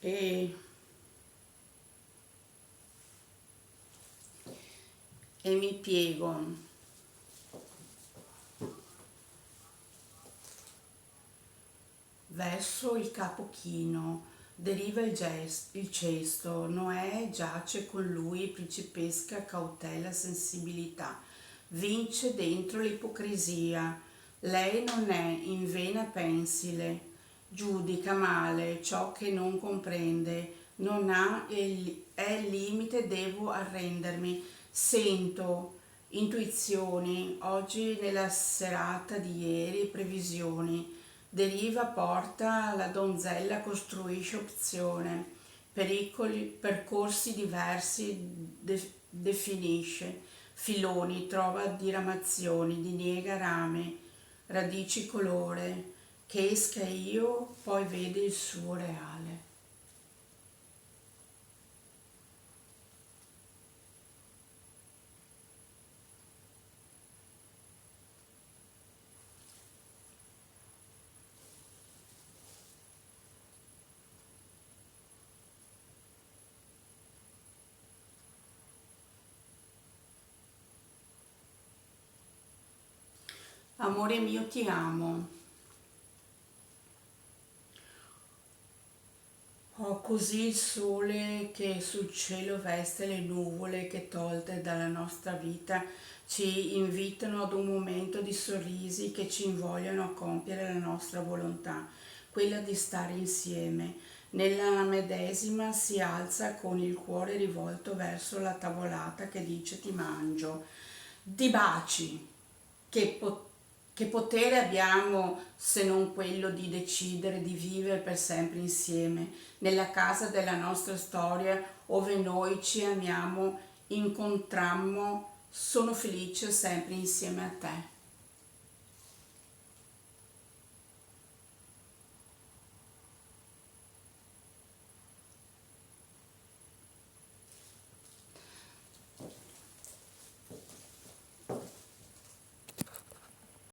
e, e mi piego verso il capo chino. Deriva il cesto, Noè giace con lui, principesca cautela, sensibilità. Vince dentro l'ipocrisia. Lei non è in vena pensile, giudica male ciò che non comprende, non ha è il limite, devo arrendermi. Sento intuizioni, oggi nella serata di ieri, previsioni. Deriva porta, la donzella costruisce opzione, pericoli, percorsi diversi definisce, filoni, trova diramazioni, diniega rame, radici colore, che esca io, poi vede il suo reale. Amore mio, ti amo. Ho così il sole che sul cielo veste le nuvole che tolte dalla nostra vita ci invitano ad un momento di sorrisi che ci invogliano a compiere la nostra volontà, quella di stare insieme. Nella medesima si alza con il cuore rivolto verso la tavolata che dice ti mangio. Di baci, che potere abbiamo se non quello di decidere di vivere per sempre insieme, nella casa della nostra storia, ove noi ci amiamo, incontrammo, sono felice sempre insieme a te.